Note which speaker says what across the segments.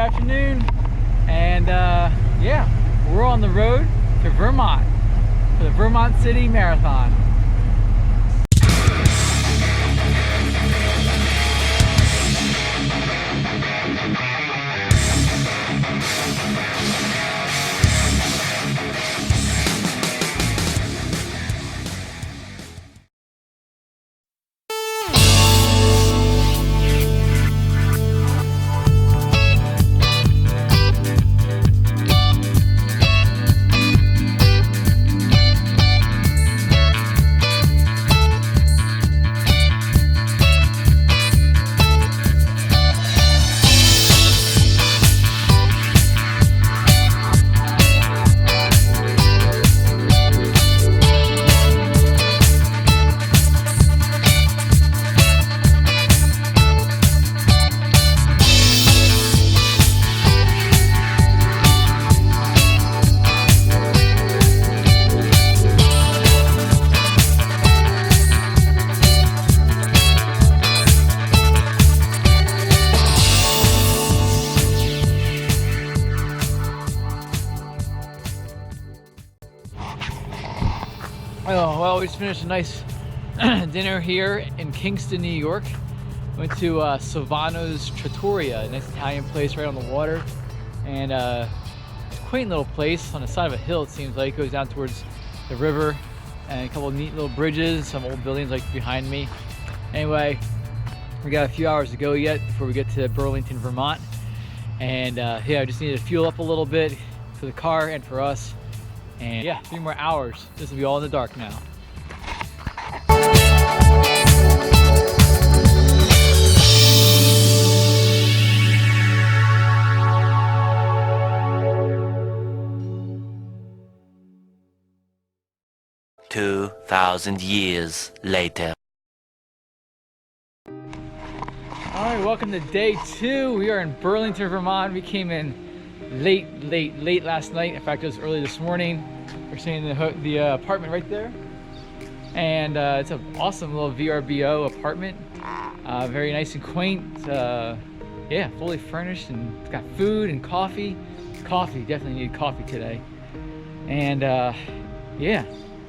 Speaker 1: afternoon, and yeah, we're on the road to Vermont for the Vermont City Marathon. Oh, well, we just finished a nice dinner here in Kingston, New York. Went to Silvano's Trattoria, a nice Italian place right on the water. And it's a quaint little place on the side of a hill, it seems like. It goes down towards the river and a couple of neat little bridges, some old buildings like behind me. Anyway, we got a few hours to go yet before we get to Burlington, Vermont. And yeah, I just needed to fuel up a little bit for the car and for us. And yeah, 3 more hours. This will be all in the dark now.
Speaker 2: "2,000 years later."
Speaker 1: All right, welcome to day 2. We are in Burlington, Vermont. We came in late last night. In fact, it was early this morning. We're staying in the apartment right there, and it's an awesome little VRBO apartment. Very nice and quaint. Yeah, fully furnished, and it's got food and coffee. Coffee, definitely need coffee today. And yeah,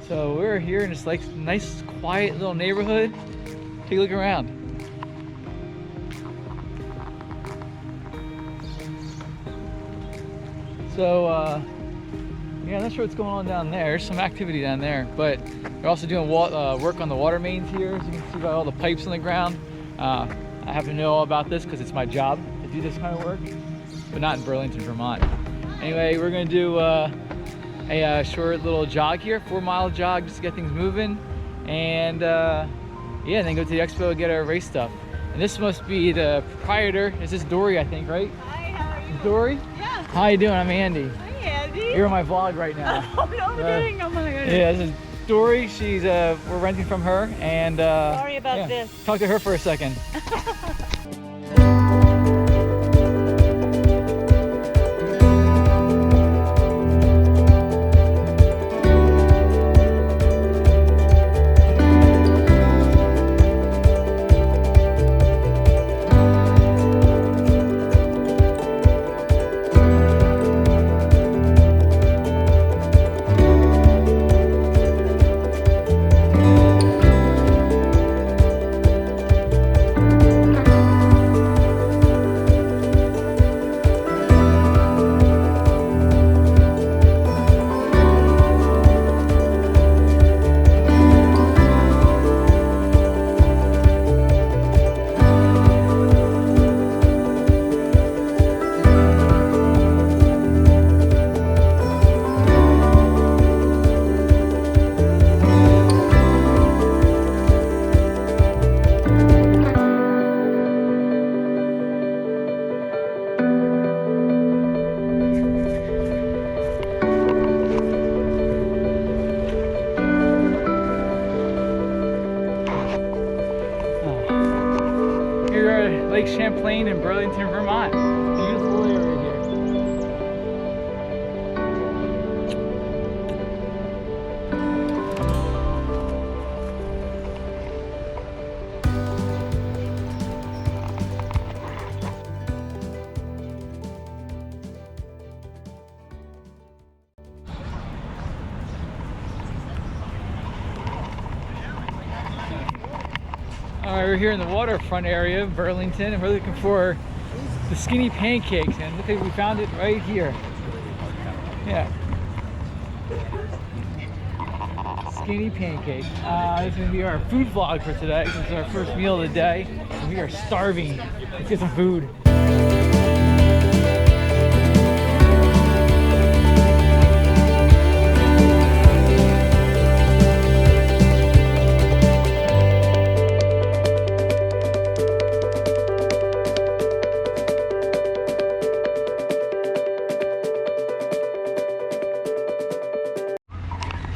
Speaker 1: so we're here in this like nice, quiet little neighborhood. Take a look around. So yeah, I'm not sure what's going on down there. There's some activity down there, but they're also doing work on the water mains here, as you can see by all the pipes on the ground. I happen to know all about this because it's my job to do this kind of work, but not in Burlington, Vermont. Anyway, we're gonna do a short little jog here, 4-mile jog, just to get things moving, and yeah, then go to the expo and get our race stuff. And this must be the proprietor. This is Dory, I think, right?
Speaker 3: Hi, how are you?
Speaker 1: Dory?
Speaker 3: Yeah.
Speaker 1: How you doing? I'm Andy.
Speaker 3: Hi, Andy.
Speaker 1: You're on my vlog right now.
Speaker 3: Oh, no kidding. Oh my goodness.
Speaker 1: Yeah, this is Dory. She's we're renting from her, and
Speaker 3: Sorry about
Speaker 1: yeah.
Speaker 3: this.
Speaker 1: Talk to her for a second. Lake Champlain in Burlington, Vermont. Beautiful area here. we're here in the waterfront area of Burlington, and we're looking for the skinny pancakes, and look like we found it right here. Yeah. Skinny pancake. This is going to be our food vlog for today. This is our first meal of the day, and we are starving. Let's get some food.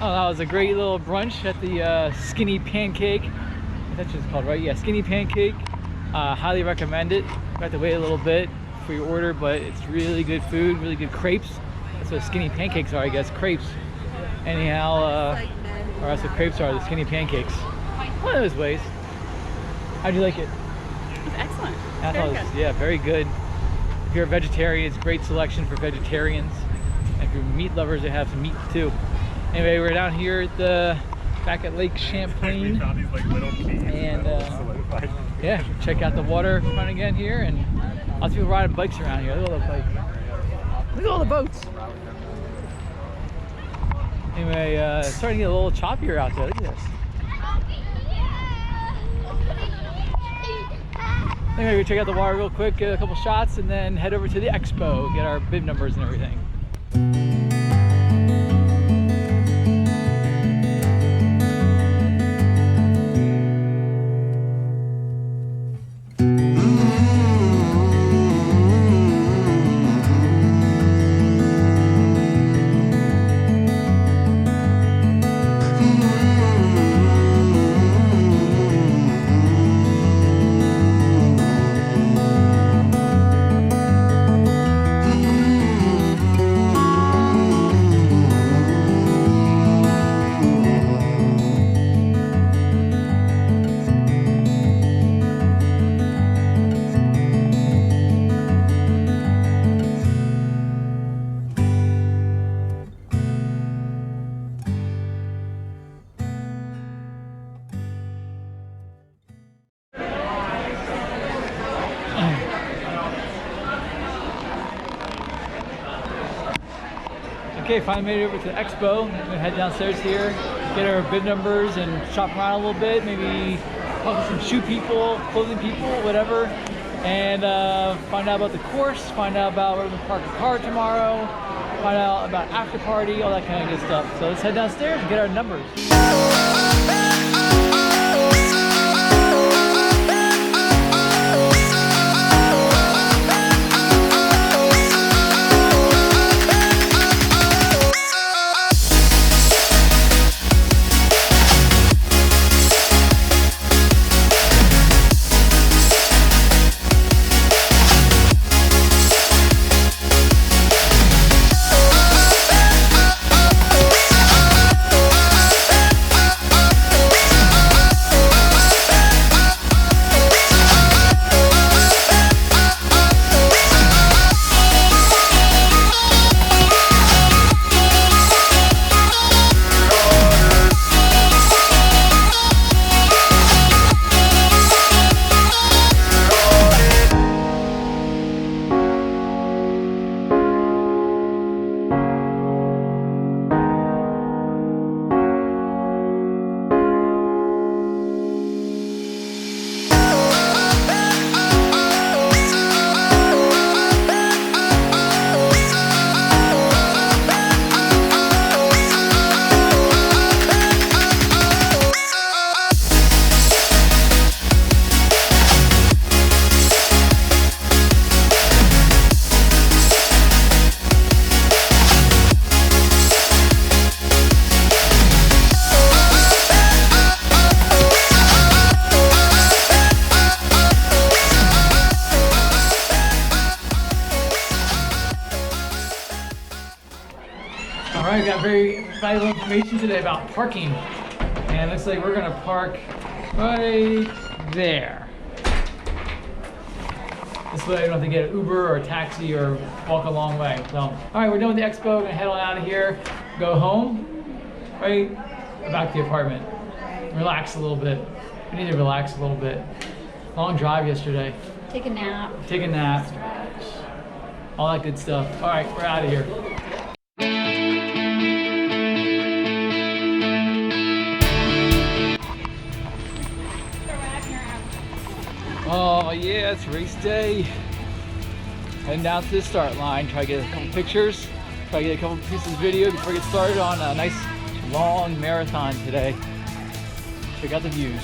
Speaker 1: Oh, that was a great little brunch at the Skinny Pancake. That's what it's called, right? Yeah, Skinny Pancake. Highly recommend it. You have to wait a little bit for your order, but it's really good food, really good crepes. That's what skinny pancakes are, I guess, crepes. Anyhow, or that's what crepes are, the skinny pancakes. One of those ways. How'd you like it?
Speaker 3: It's excellent.
Speaker 1: Yeah, very good. If you're a vegetarian, it's a great selection for vegetarians. And if you're meat lovers, they have some meat too. Anyway, we're down here at back at Lake Champlain, and yeah, check out the waterfront again here, and lots of people riding bikes around here. Look at all the bikes. Look at all the boats. Anyway, it's starting to get a little choppier out there. Look at this. Anyway, we check out the water real quick, get a couple shots, and then head over to the expo, get our bib numbers and everything. Okay, finally made it over to the expo. We're gonna head downstairs here, get our bib numbers and shop around a little bit, maybe talk to some shoe people, clothing people, whatever, and find out about the course, find out about where we can park a car tomorrow, find out about after party, all that kind of good stuff. So let's head downstairs and get our numbers. Alright, we got very valuable information today about parking. And it looks like we're gonna park right there. This way we don't have to get an Uber or a taxi or walk a long way. So, alright, we're done with the expo. We're gonna head on out of here, go home, right, back to the apartment, relax a little bit. We need to relax a little bit. Long drive yesterday.
Speaker 3: Take a nap.
Speaker 1: Take a nap.
Speaker 3: Stretch.
Speaker 1: All that good stuff. All right, we're out of here. Oh yeah, it's race day. Heading down to the start line. Try to get a couple pictures. Try to get a couple pieces of video before we get started on a nice long marathon today. Check out the views.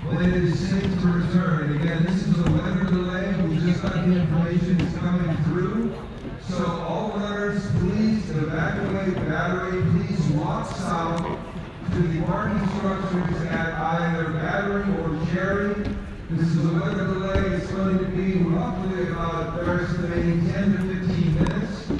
Speaker 4: When it is safe to return. Again, this is a weather delay. We just got the information is coming through. So all runners, please evacuate Battery. Please walk south to the parking structures at either Battery or Cherry. This is a weather delay. It's going to be roughly about estimating 10 to 15 minutes.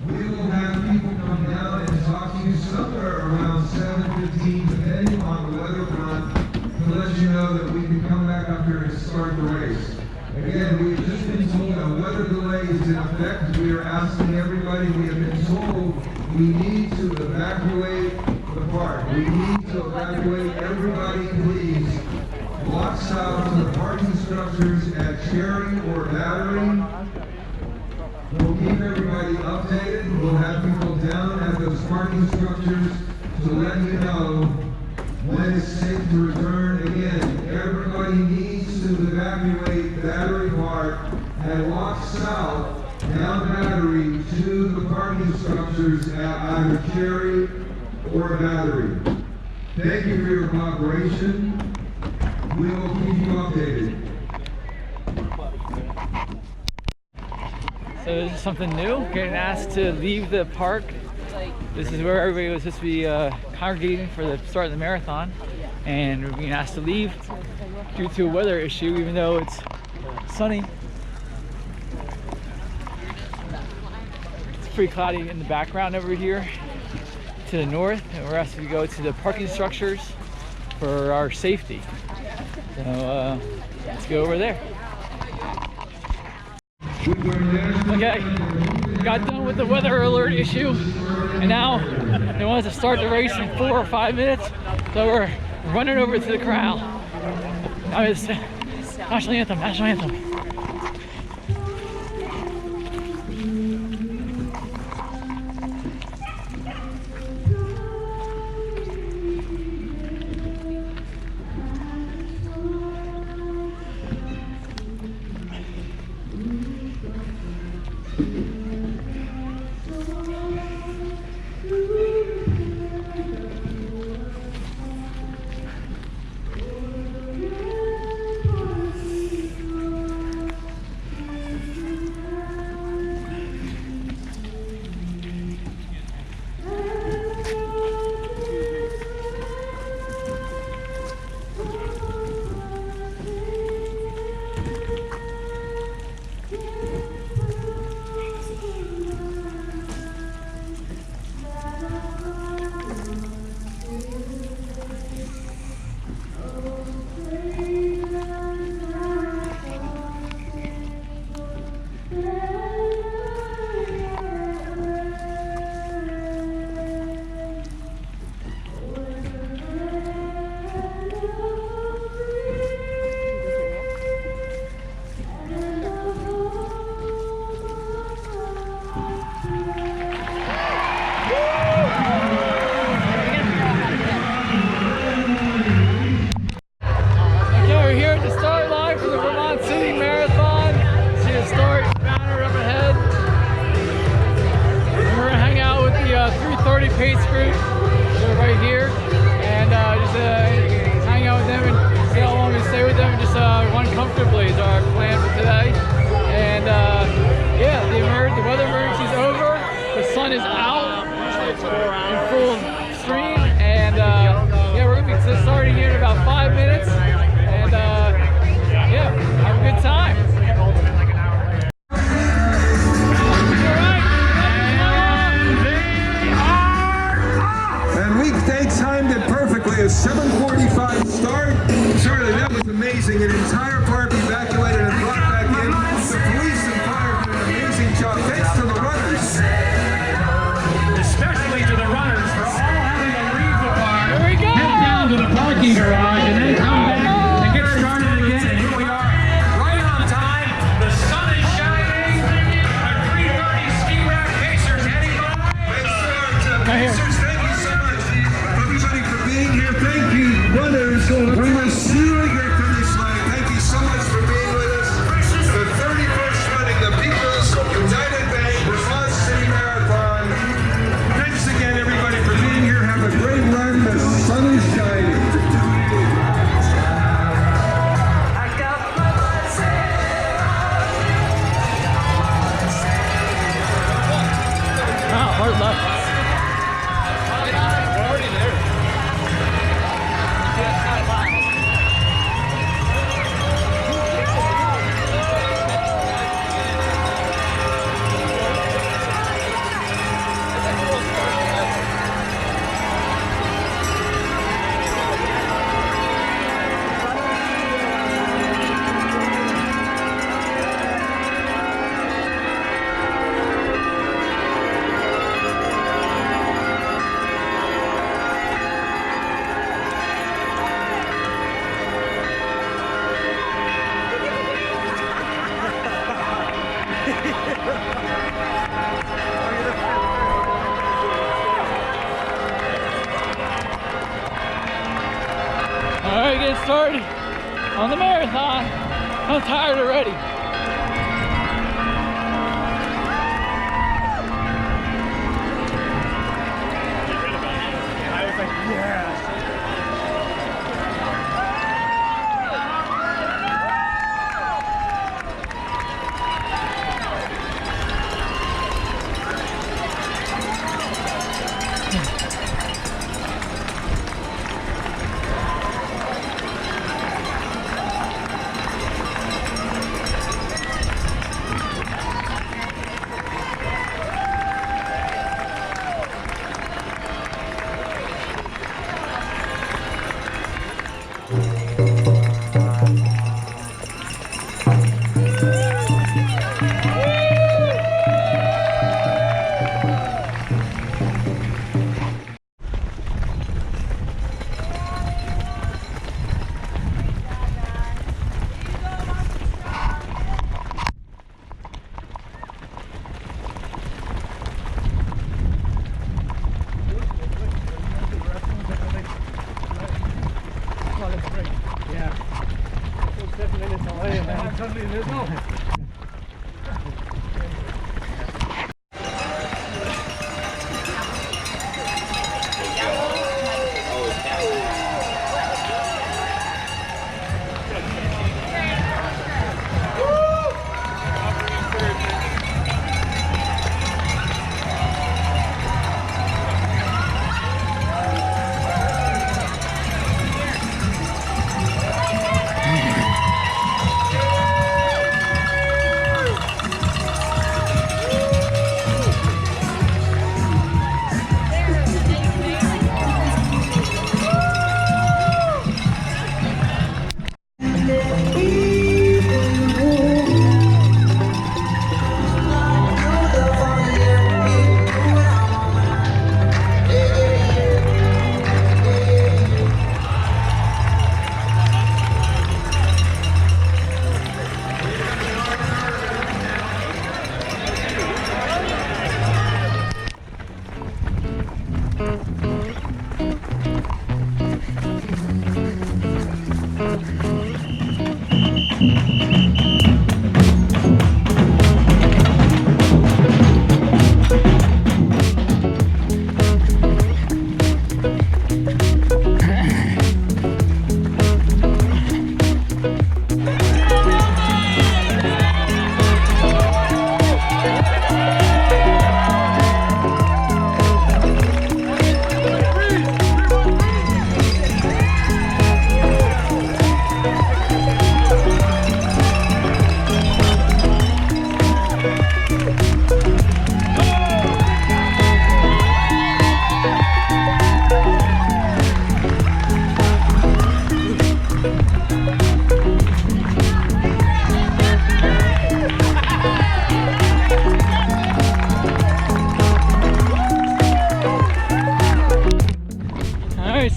Speaker 4: We will have people come down and talk to you somewhere around 7:15, depending on the weather front, to let you know that we can come back up here and start the race. Again, we've just been told a weather delay is in effect. We are asking everybody, we have been told we need to evacuate the park. We need to evacuate everybody, please. Walk south to the parking structures at Cherry or Battery. We'll keep everybody updated. We'll have people down at those parking structures to let you know when it's safe to return. Again, everybody needs to evacuate Battery Park and walk south down Battery to the parking structures at either Cherry or Battery. Thank you for your cooperation. We will keep you updated.
Speaker 1: So this is something new. Getting asked to leave the park. This is where everybody was supposed to be congregating for the start of the marathon, and we're being asked to leave due to a weather issue, even though it's sunny. It's pretty cloudy in the background over here to the north, and we're asked to go to the parking structures for our safety. So let's go over there. Okay, got done with the weather alert issue, and now they want us to start the race in 4 or 5 minutes, so we're running over to the corral. Now it's national anthem, national anthem. pace group. They're right here, and just hang out with them and see how long we stay with them, and just run comfortably is our plan for today. And yeah, the weather emergency is over. The sun is out in full stream, and yeah, we're gonna be starting here in about 5 minutes, and yeah, have a good time.
Speaker 4: And weekday timed it perfectly, a 7:45 start. Charlie, that was amazing. An entire park evacuated and brought back in. The police and fire did an amazing job. Thanks to the runners.
Speaker 5: Especially to the runners for all having to leave the park,
Speaker 1: Here we go.
Speaker 5: head down to the parking garage, and then come back and get started again. And here we are, right on time. The sun is shining. Our 3:30 ski rack Pacers heading by.
Speaker 4: Pacers, thank you so much, everybody, for being here. Thank you, runners. We will see you at your finish line. Thank you so much for being with us. The 31st running, the People's United Bank Vermont City Marathon. Thanks again, everybody, for being here. Have a great run. The sun is shining.
Speaker 1: Oh, hard luck. All right, getting started on the marathon. I'm tired already.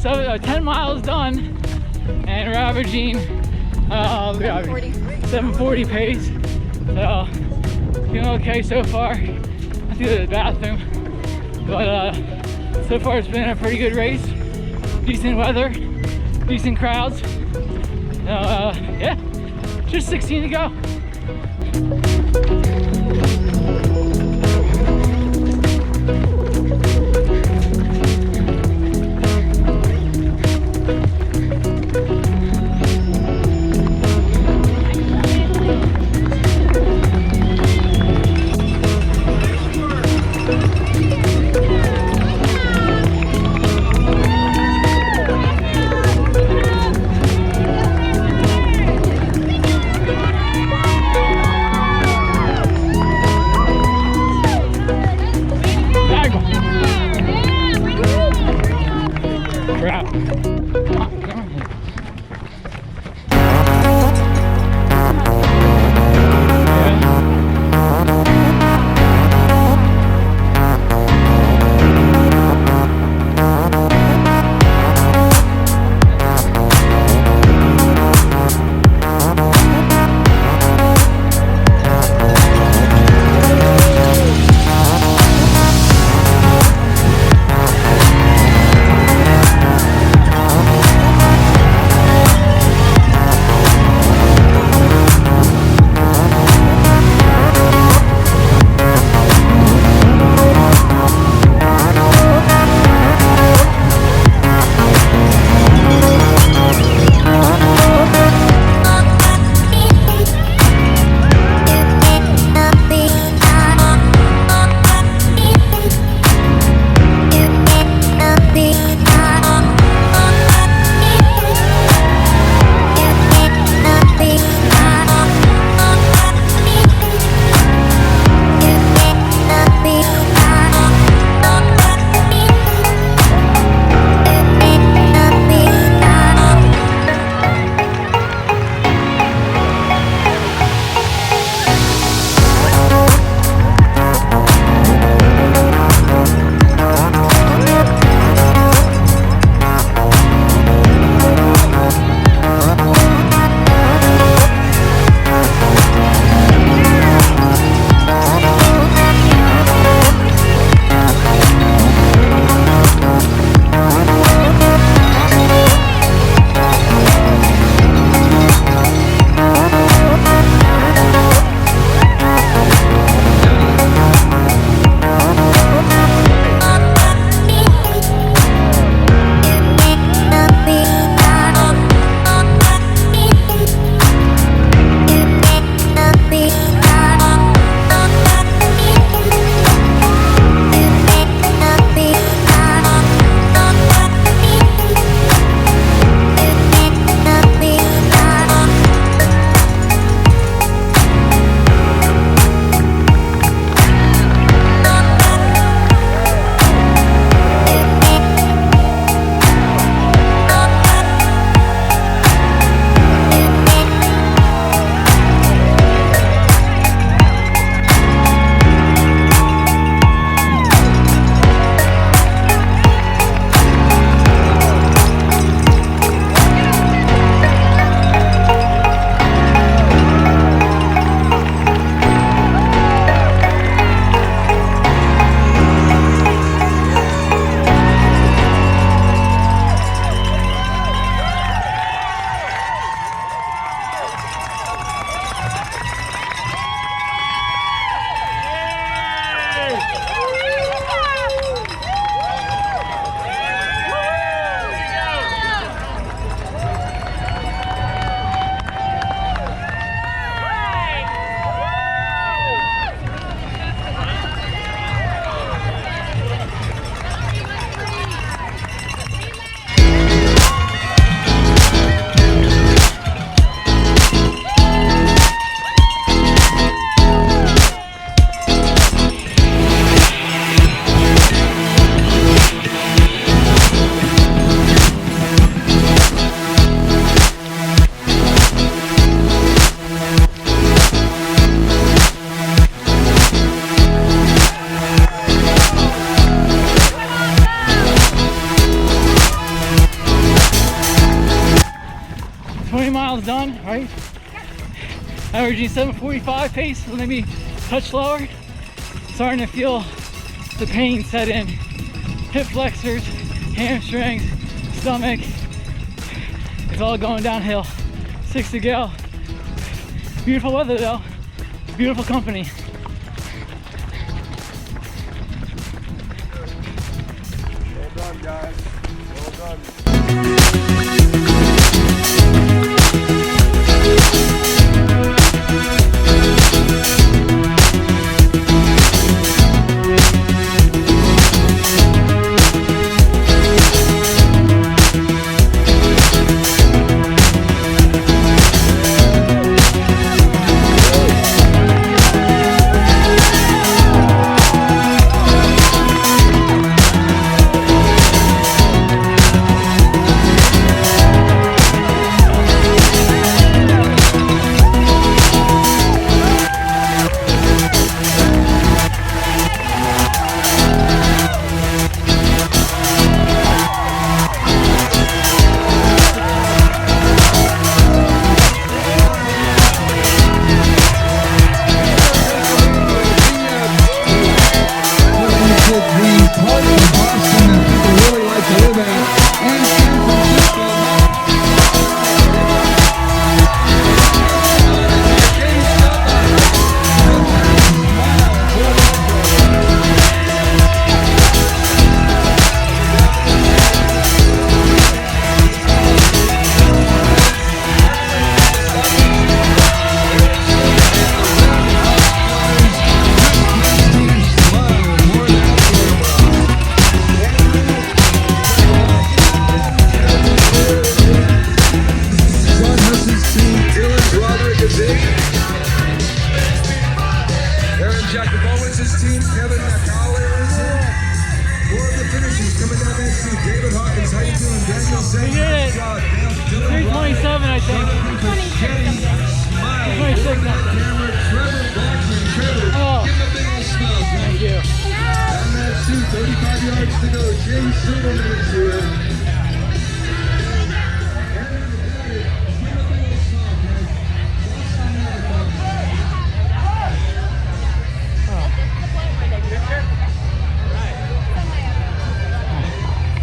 Speaker 1: 10 miles done, and we're averaging 740 pace. So feeling okay so far. I have to go to the bathroom, but so far it's been a pretty good race. Decent weather, decent crowds. Yeah, just 16 to go. done, right? Averaging 7:45 pace, so maybe touch slower. Starting to feel the pain set in. Hip flexors, hamstrings, stomach. It's all going downhill. 6 to go. Beautiful weather though. Beautiful company.
Speaker 6: Well done, guys. Well done.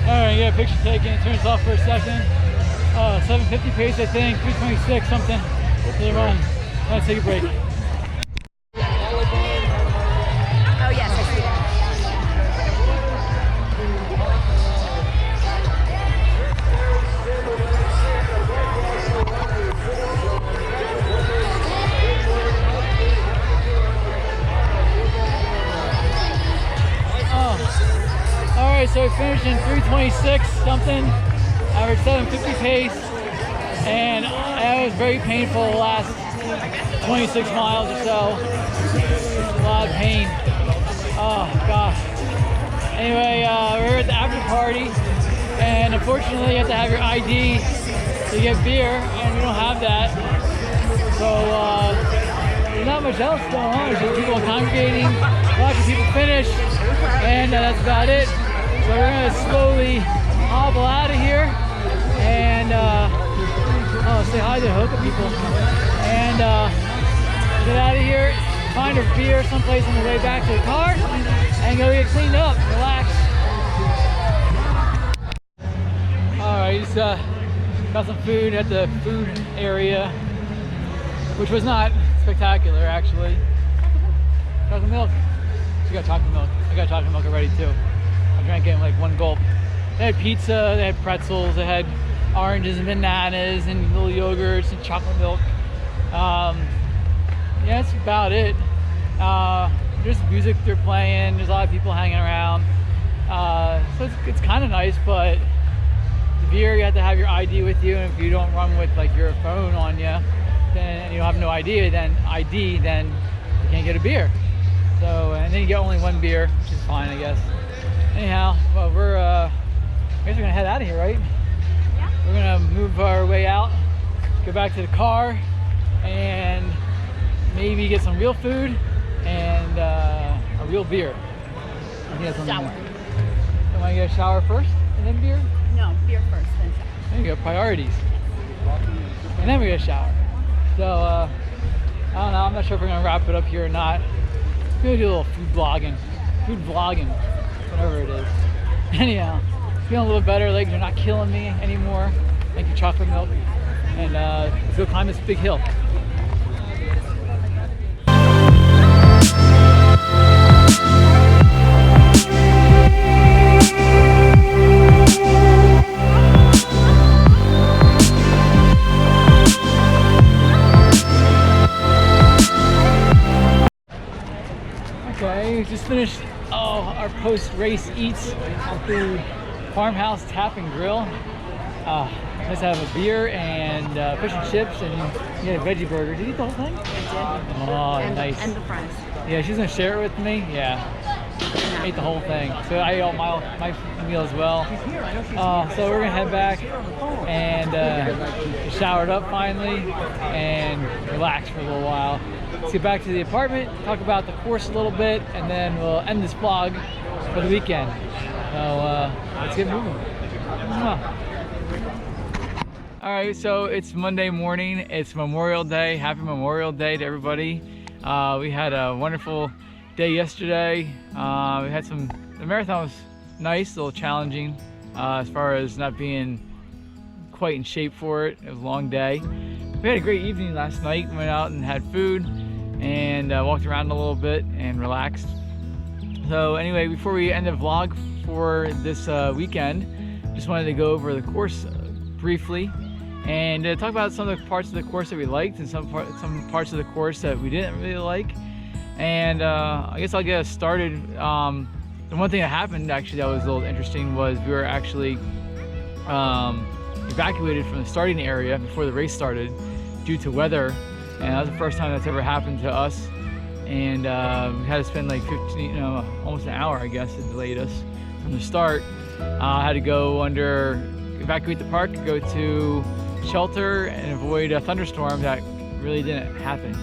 Speaker 1: Alright, picture taken. It turns off for a second. 750 pace, I think. 326 something. For the run. Let's take a break.
Speaker 3: Oh yes, I see that.
Speaker 1: Alright, so we finished in 326 something. Average 750 pace. And it was very painful the last 26 miles or so. A lot of pain. Oh gosh. Anyway, we're at the after party, and unfortunately you have to have your ID to get beer, and we don't have that. So there's not much else going on. There's just people congregating, watching people finish, and that's about it. So we're gonna slowly hobble out of here and say hi to Hoka people and get out of here, find a beer someplace on the way back to the car, and go get cleaned up, relax. Alright, just got some food at the food area, which was not spectacular actually. Chocolate milk. She got chocolate milk. I got chocolate milk already too. I drank it in like one gulp. They had pizza, they had pretzels, they had oranges and bananas and little yogurts and chocolate milk. Yeah, that's about it. There's music they're playing, there's a lot of people hanging around. So it's kind of nice, but the beer, you have to have your ID with you, and if you don't run with like your phone on you, then you don't have no ID, then you can't get a beer. So, and then you get only one beer, which is fine, I guess. Anyhow, well, I guess we're gonna head out of here, right?
Speaker 3: Yeah.
Speaker 1: We're gonna move our way out, go back to the car, and maybe get some real food and a real beer. I think that's on
Speaker 3: Shower.
Speaker 1: You want to get a shower first and then beer?
Speaker 3: No, beer first, then shower.
Speaker 1: There you go, priorities. and then we get a shower. So I don't know, I'm not sure if we're gonna wrap it up here or not. I'm gonna do a little food vlogging, whatever it is. Anyhow, feeling a little better, legs are not killing me anymore. Thank you, chocolate milk. And let's go climb this big hill. Okay, we just finished our post-race eats at the Farmhouse Tap and Grill. Let's have a beer and fish and chips, and you get a veggie burger. Did you eat the whole thing?
Speaker 3: I did.
Speaker 1: Oh,
Speaker 3: and,
Speaker 1: nice.
Speaker 3: And the fries.
Speaker 1: Yeah, she's gonna share it with me. Yeah, ate the whole thing. So I ate all my meal as well. So we're gonna head back and showered up finally and relax for a little while. Let's get back to the apartment, talk about the course a little bit, and then we'll end this vlog for the weekend. So let's get moving. All right, so it's Monday morning. It's Memorial Day. Happy Memorial Day to everybody. We had a wonderful day yesterday. The marathon was nice, a little challenging as far as not being quite in shape for it. It was a long day. We had a great evening last night. Went out and had food and walked around a little bit and relaxed. So anyway, before we end the vlog for this weekend, just wanted to go over the course briefly and talk about some of the parts of the course that we liked and some parts of the course that we didn't really like. And I guess I'll get us started. The one thing that happened actually that was a little interesting was we were actually evacuated from the starting area before the race started due to weather, and that was the first time that's ever happened to us. And we had to spend like 15, almost an hour, I guess. It delayed us from the start. I had to go evacuate the park, go to shelter, and avoid a thunderstorm that really didn't happen.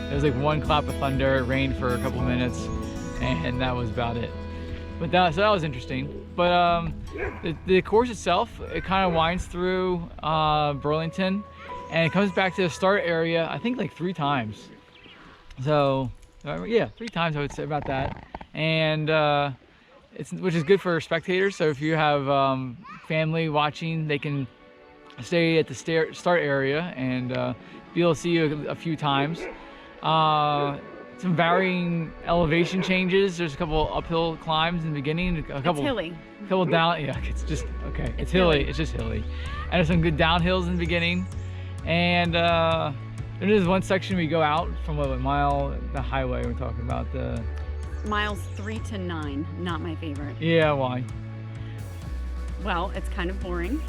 Speaker 1: There was like one clap of thunder, it rained for a couple minutes, and that was about it. But so that was interesting. But the course itself, it kind of winds through Burlington, and it comes back to the start area, I think like 3 times. So yeah, 3 times I would say about that. And which is good for spectators. So if you have family watching, they can stay at the start area and be able to see you a few times. Some varying elevation changes. There's a couple uphill climbs in the beginning. It's hilly. A couple down. Yeah, it's just okay. It's hilly. It's just hilly. And there's some good downhills in the beginning. And there is one section we go out from the highway we're talking about, the
Speaker 3: miles 3 to 9. Not my favorite.
Speaker 1: Yeah, why?
Speaker 3: Well, it's kind of boring.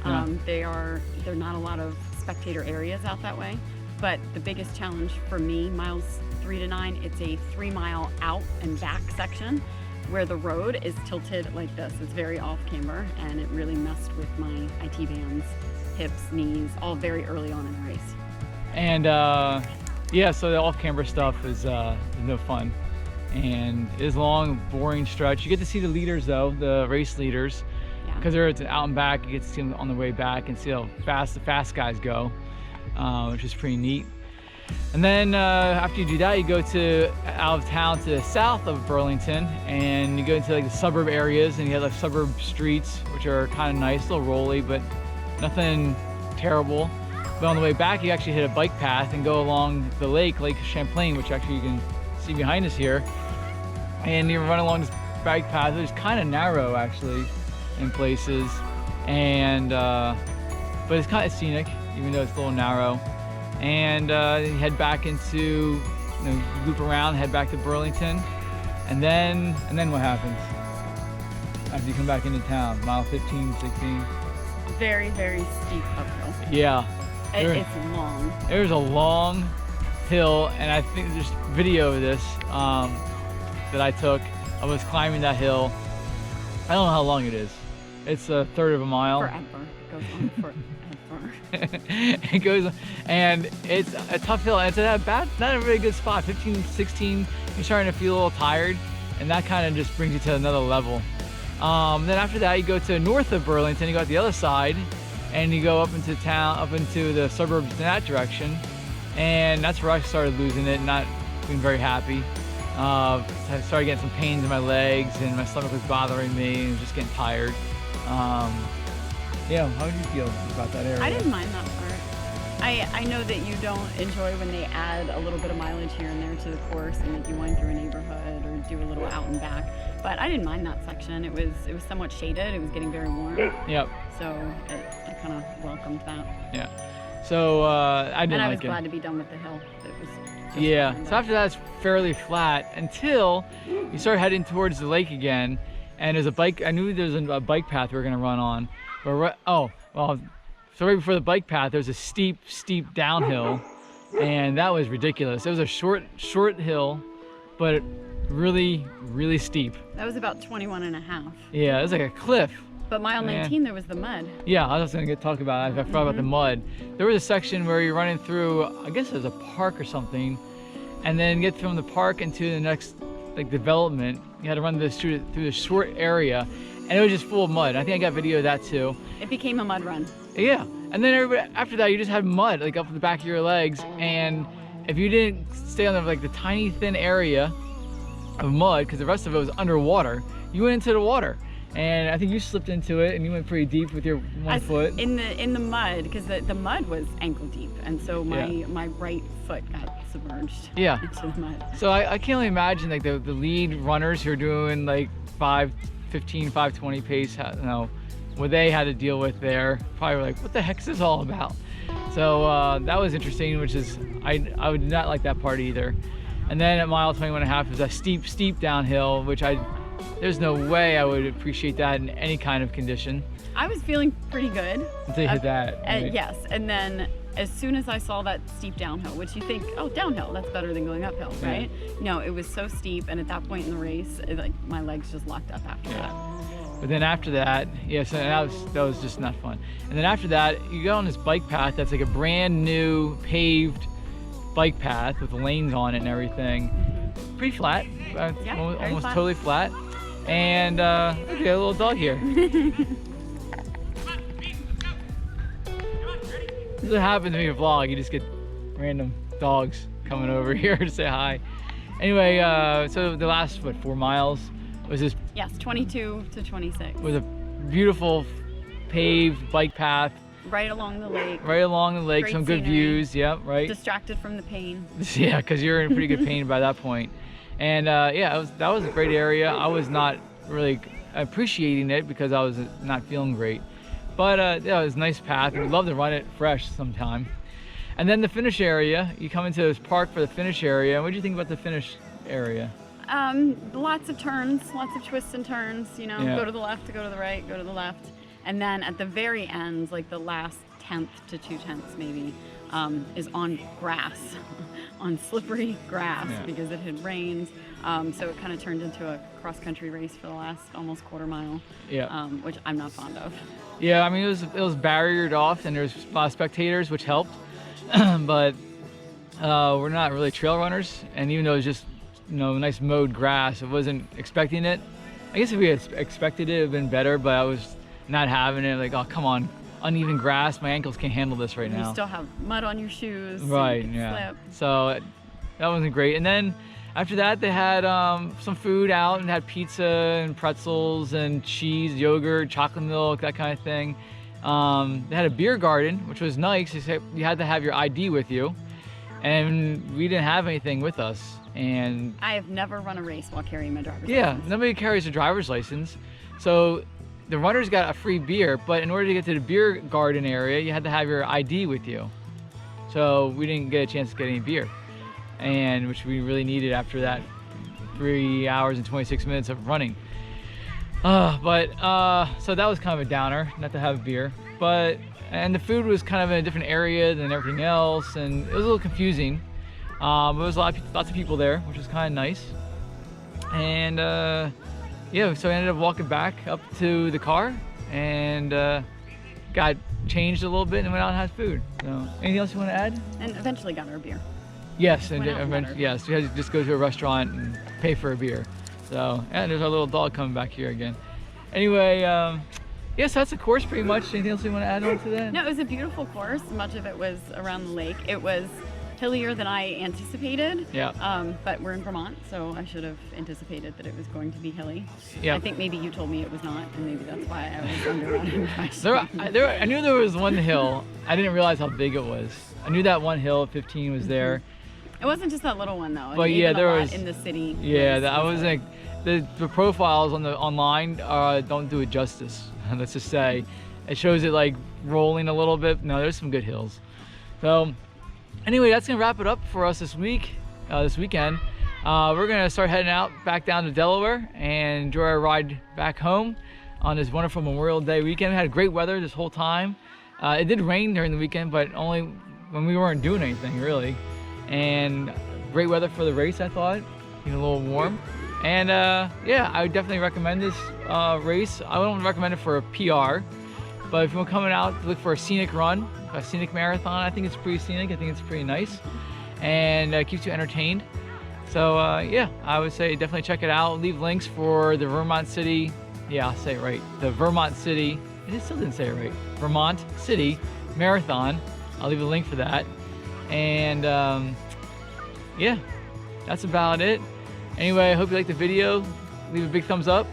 Speaker 1: Yeah.
Speaker 3: They're not a lot of spectator areas out that way. But the biggest challenge for me, miles 3 to 9, it's a 3-mile out and back section where the road is tilted like this. It's very off camber, and it really messed with my IT bands, hips, knees, all very early on in the race. And
Speaker 1: yeah, so the off camber stuff is no fun. And it is a long, boring stretch. You get to see the leaders though, the race leaders, because they're out and back. You get to see them on the way back and see how fast the fast guys go, which is pretty neat. And then after you do that, you go out of town to the south of Burlington, and you go into like the suburb areas, and you have like suburb streets, which are kind of nice, a little rolly, but nothing terrible. But on the way back, you actually hit a bike path and go along the Lake Champlain, which actually you can see behind us here. And you run along this bike path. It's kind of narrow actually in places, and but it's kind of scenic, even though it's a little narrow. And you head back into, loop around, head back to Burlington, and then what happens after you come back into town? Mile 15, 16.
Speaker 3: Very, very steep uphill.
Speaker 1: Yeah.
Speaker 3: It's long.
Speaker 1: There's a long hill, and I think there's video of this that I took. I was climbing that hill. I don't know how long it is. It's a third of a mile.
Speaker 3: Forever. It goes on forever.
Speaker 1: It goes, and it's a tough hill, and it's not a very good spot. 15, 16, you're starting to feel a little tired, and that kind of just brings you to another level. Then after that, you go to north of Burlington, you go out the other side, and you go up into town, up into the suburbs in that direction, and that's where I started losing it, not being very happy. I started getting some pains in my legs, and my stomach was bothering me, and just getting tired. Yeah, how did you feel about that area?
Speaker 3: I didn't mind that part. I know that you don't enjoy when they add a little bit of mileage here and there to the course, and that you wind through a neighborhood or do a little out and back. But I didn't mind that section. It was somewhat shaded. It was getting very warm.
Speaker 1: Yep.
Speaker 3: So I kind of welcomed that.
Speaker 1: Yeah. So I didn't like it.
Speaker 3: And I was glad to be done with the hill. It was just
Speaker 1: Yeah.
Speaker 3: fine,
Speaker 1: So after that, it's fairly flat until you start heading towards the lake again, and there's a bike. I knew there was a bike path we were gonna run on. But so right before the bike path, there's a steep downhill, and that was ridiculous. It was a short hill, but really steep.
Speaker 3: That was about 21 and a half.
Speaker 1: Yeah, it was like a cliff.
Speaker 3: But mile 19, there was the mud.
Speaker 1: Yeah, I was gonna talk about it. I forgot about the mud. There was a section where you're running through, I guess it was a park or something, and then get from the park into the next like development. You had to run this through this short area, and it was just full of mud. I think I got video of that too.
Speaker 3: It became a mud run.
Speaker 1: Yeah, and then everybody, after that, you just had mud like up the back of your legs, and if you didn't stay on the tiny thin area of mud, because the rest of it was underwater, you went into the water. And I think you slipped into it, and you went pretty deep with your one foot.
Speaker 3: In the mud, because the mud was ankle deep, and so my right foot got submerged into the mud.
Speaker 1: So I can only imagine like the lead runners who are doing like 5:15, 5:20 pace, what they had to deal with there. Probably were like, what the heck is this all about? So that was interesting, which is, I would not like that part either. And then at mile 21 and a half is a steep downhill, which there's no way I would appreciate that in any kind of condition.
Speaker 3: I was feeling pretty good.
Speaker 1: Until you hit that. Right?
Speaker 3: Yes, and then as soon as I saw that steep downhill, which you think, oh, downhill, that's better than going uphill, right? No, it was so steep, and at that point in the race, my legs just locked up after that.
Speaker 1: But then after that, so that was just not fun. And then after that, you go on this bike path that's like a brand new paved bike path with lanes on it and everything. Pretty flat, almost
Speaker 3: flat.
Speaker 1: Totally flat. And look, we got a little dog here. This is what happens when you vlog. You just get random dogs coming over here to say hi. Anyway, so the last 4 miles was this.
Speaker 3: Yes, 22 to 26.
Speaker 1: Was a beautiful paved bike path.
Speaker 3: Right along the lake.
Speaker 1: Right along the lake,
Speaker 3: Great
Speaker 1: some good
Speaker 3: scenery.
Speaker 1: views. Yep, right.
Speaker 3: Distracted from the pain.
Speaker 1: Yeah, because you're in pretty good pain by that point. And that was a great area. I was not really appreciating it because I was not feeling great. But it was a nice path. We'd love to run it fresh sometime. And then the finish area, you come into this park for the finish area. What do you think about the finish area?
Speaker 3: Lots of turns, lots of twists and turns, go to the left, go to the right, go to the left. And then at the very end, like the last 1/10 to 2/10 maybe, is on grass, on slippery grass because it had rained. So it kind of turned into a cross-country race for the last almost quarter mile, which I'm not fond of.
Speaker 1: Yeah, I mean, it was barriered off, and there's a lot of spectators, which helped. But we're not really trail runners, and even though it was just nice mowed grass, I wasn't expecting it. I guess if we had expected it, it would have been better, but I was not having it. Like, oh, come on, uneven grass, my ankles can't handle this right now.
Speaker 3: You still have mud on your shoes.
Speaker 1: Right,
Speaker 3: so you can slip.
Speaker 1: So that wasn't great. And then after that, they had some food out and had pizza and pretzels and cheese, yogurt, chocolate milk, that kind of thing. They had a beer garden, which was nice, except you had to have your ID with you. And we didn't have anything with us. And
Speaker 3: I have never run a race while carrying my driver's license.
Speaker 1: Yeah, nobody carries a driver's license. So the runners got a free beer, but in order to get to the beer garden area, you had to have your ID with you. So we didn't get a chance to get any beer, and which we really needed after that 3 hours and 26 minutes of running. So that was kind of a downer, not to have beer. And the food was kind of in a different area than everything else, and it was a little confusing. But there was lots of people there, which was kind of nice. And so I ended up walking back up to the car and got changed a little bit and went out and had food. So, anything else you want to add?
Speaker 3: And eventually got our beer.
Speaker 1: Yes,
Speaker 3: We had
Speaker 1: to just go to a restaurant and pay for a beer. So, and there's our little dog coming back here again. Anyway, Yes, that's a course pretty much. Anything else you want to add on to that?
Speaker 3: No, it was a beautiful course. Much of it was around the lake. It was hillier than I anticipated.
Speaker 1: Yeah.
Speaker 3: But we're in Vermont, so I should have anticipated that it was going to be hilly.
Speaker 1: Yeah.
Speaker 3: I think maybe you told me it was not, and maybe that's why I was under that impression.
Speaker 1: I knew there was one hill. I didn't realize how big it was. I knew that one hill, 15, was there.
Speaker 3: It wasn't just that little one though.
Speaker 1: But yeah, there was
Speaker 3: in the city.
Speaker 1: Yeah, I was like the profiles on the online don't do it justice. Let's just say it shows it like rolling a little bit. No, there's some good hills. So anyway, that's gonna wrap it up for us this weekend. We're gonna start heading out back down to Delaware and enjoy our ride back home on this wonderful Memorial Day weekend. We had great weather this whole time. It did rain during the weekend, but only when we weren't doing anything really. And great weather for the race, I thought, even a little warm. And yeah, I would definitely recommend this race. I wouldn't recommend it for a PR, but if you're coming out to look for a scenic run, a scenic marathon, I think it's pretty scenic. I think it's pretty nice, and keeps you entertained. So yeah, I would say definitely check it out. Leave links for the Vermont City, yeah, I'll say it right, the Vermont City, it still didn't say it right, Vermont City Marathon. I'll leave a link for that. And yeah, that's about it. Anyway, I hope you liked the video. Leave a big thumbs up.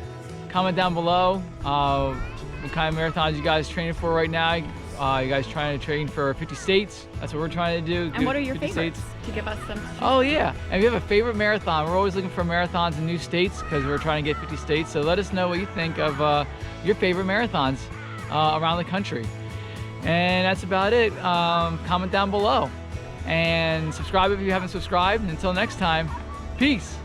Speaker 1: Comment down below what kind of marathons you guys training for right now. You guys trying to train for 50 states? That's what we're trying to do.
Speaker 3: And what are your
Speaker 1: 50
Speaker 3: favorites?
Speaker 1: states.
Speaker 3: To give us some.
Speaker 1: Oh yeah, and if you have a favorite marathon, we're always looking for marathons in new states because we're trying to get 50 states. So let us know what you think of your favorite marathons around the country. And that's about it. Comment down below and subscribe if you haven't subscribed. And until next time, peace.